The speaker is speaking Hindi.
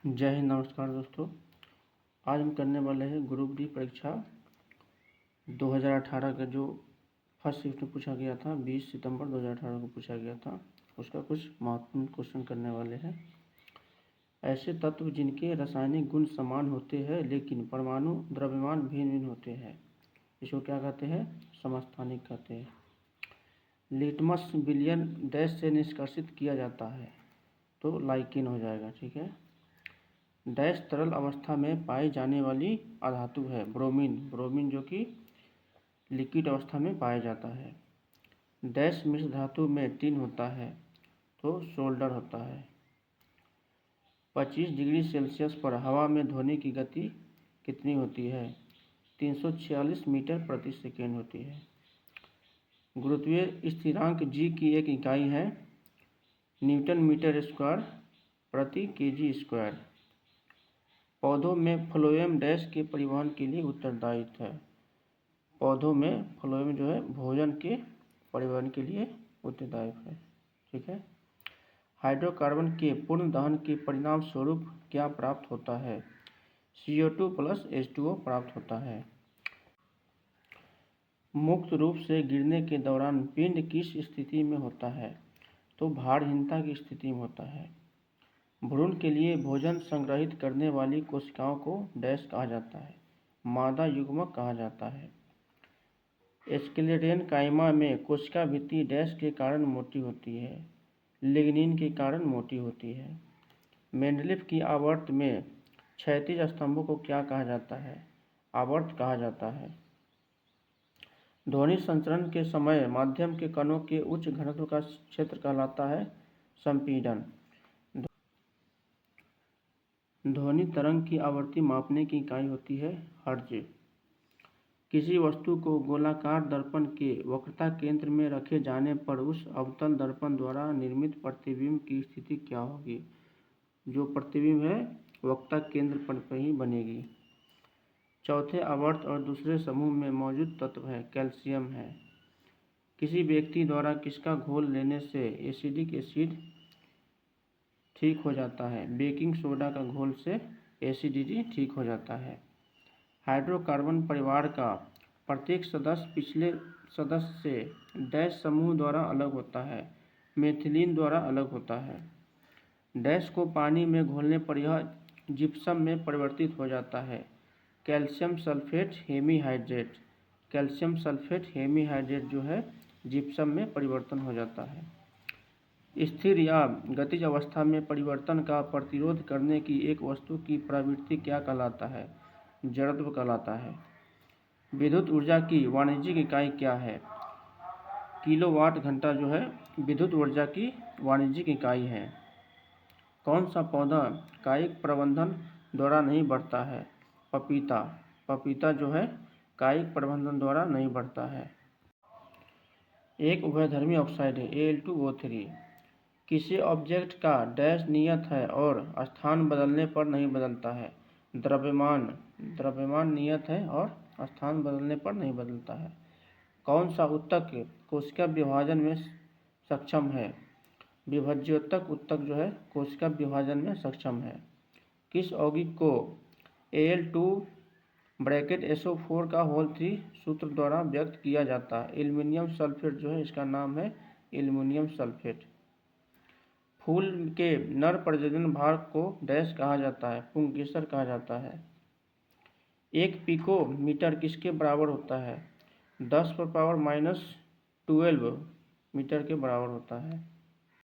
जय हिंद, नमस्कार दोस्तों। आज हम करने वाले हैं ग्रुप डी परीक्षा 2018 का जो फर्स्ट शिफ्ट में पूछा गया था, 20 सितंबर 2018 को पूछा गया था। उसका कुछ महत्वपूर्ण क्वेश्चन करने वाले हैं। ऐसे तत्व जिनके रासायनिक गुण समान होते हैं लेकिन परमाणु द्रव्यमान भिन्न भिन्न होते हैं, इसको क्या कहते हैं? समस्थानिक कहते हैं। लिटमस विलयन डैश से निष्कासित किया जाता है, तो लाइकिन हो जाएगा। ठीक है। डैश तरल अवस्था में पाई जाने वाली अधातु है, ब्रोमीन। ब्रोमीन जो कि लिक्विड अवस्था में पाया जाता है। डैश मिश्र धातु में टिन होता है, तो सोल्डर होता है। 25 डिग्री सेल्सियस पर हवा में ध्वनि की गति कितनी होती है? 346 मीटर प्रति सेकेंड होती है। गुरुत्वीय स्थिरांक जी की एक इकाई है न्यूटन मीटर स्क्वायर प्रति केजी स्क्वायर। पौधों में फ्लोएम डैश के परिवहन के लिए उत्तरदायित्व है। पौधों में फ्लोएम जो है भोजन के परिवहन के लिए उत्तरदायित्व है। ठीक है। हाइड्रोकार्बन के पूर्ण दहन के परिणाम स्वरूप क्या प्राप्त होता है? CO2 प्लस H2O प्राप्त होता है। मुक्त रूप से गिरने के दौरान पिंड किस स्थिति में होता है? तो भारहीनता की स्थिति में होता है। भ्रूण के लिए भोजन संग्रहित करने वाली कोशिकाओं को डैश कहा जाता है? मादा युग्मक कहा जाता है। स्क्लेरेनकाइमा में कोशिका भित्ति डैश के कारण मोटी होती है? लिग्निन के कारण मोटी होती है। मेंडलीफ की आवर्त में क्षैतिज स्तंभों को क्या कहा जाता है? आवर्त कहा जाता है। ध्वनि संचरण के समय माध्यम के कणों के उच्च घनत्व का क्षेत्र कहलाता है संपीड़न। ध्वनि तरंग की आवृत्ति मापने की इकाई होती है हर्ट्ज। किसी वस्तु को गोलाकार दर्पण के वक्रता केंद्र में रखे जाने पर उस अवतल दर्पण द्वारा निर्मित प्रतिबिंब की स्थिति क्या होगी? जो प्रतिबिंब है वक्रता केंद्र पर ही बनेगी। चौथे आवर्त और दूसरे समूह में मौजूद तत्व है कैल्शियम है। किसी व्यक्ति द्वारा किसका घोल लेने से एसिडिक एसिड ठीक हो जाता है? बेकिंग सोडा का घोल से एसिडिटी ठीक हो जाता है। हाइड्रोकार्बन परिवार का प्रत्येक सदस्य पिछले सदस्य से डैश समूह द्वारा अलग होता है? मेथिलीन द्वारा अलग होता है। डैश को पानी में घोलने पर यह जिप्सम में परिवर्तित हो जाता है? Calcium sulphate hemihydrate. Calcium sulphate hemihydrate जो है जिप्सम में परिवर्तन हो जाता है। स्थिर या गतिज अवस्था में परिवर्तन का प्रतिरोध करने की एक वस्तु की प्रवृत्ति क्या कहलाता है? जड़त्व कहलाता है। विद्युत ऊर्जा की वाणिज्यिक इकाई क्या है? किलोवाट घंटा जो है विद्युत ऊर्जा की वाणिज्यिक इकाई है। कौन सा पौधा कायिक प्रबंधन द्वारा नहीं बढ़ता है? पपीता। पपीता जो है कायिक प्रबंधन द्वारा नहीं बढ़ता है। एक उभयधर्मी ऑक्साइड है Al2O3। किसी ऑब्जेक्ट का डैश नियत है और स्थान बदलने पर नहीं बदलता है? द्रव्यमान। द्रव्यमान नियत है और स्थान बदलने पर नहीं बदलता है। कौन सा ऊतक कोशिका विभाजन में सक्षम है? विभज्योतक ऊतक जो है कोशिका विभाजन में सक्षम है। किस यौगिक को Al2(SO4 का होल 3 सूत्र द्वारा व्यक्त किया जाता है? एल्युमिनियम सल्फेट जो है इसका नाम है एल्युमिनियम सल्फेट। फूल के नर प्रजनन भाग को डैश कहा जाता है? पुंकेसर कहा जाता है। 1 पिको मीटर किसके बराबर होता है? 10⁻⁻12 मीटर के बराबर होता है।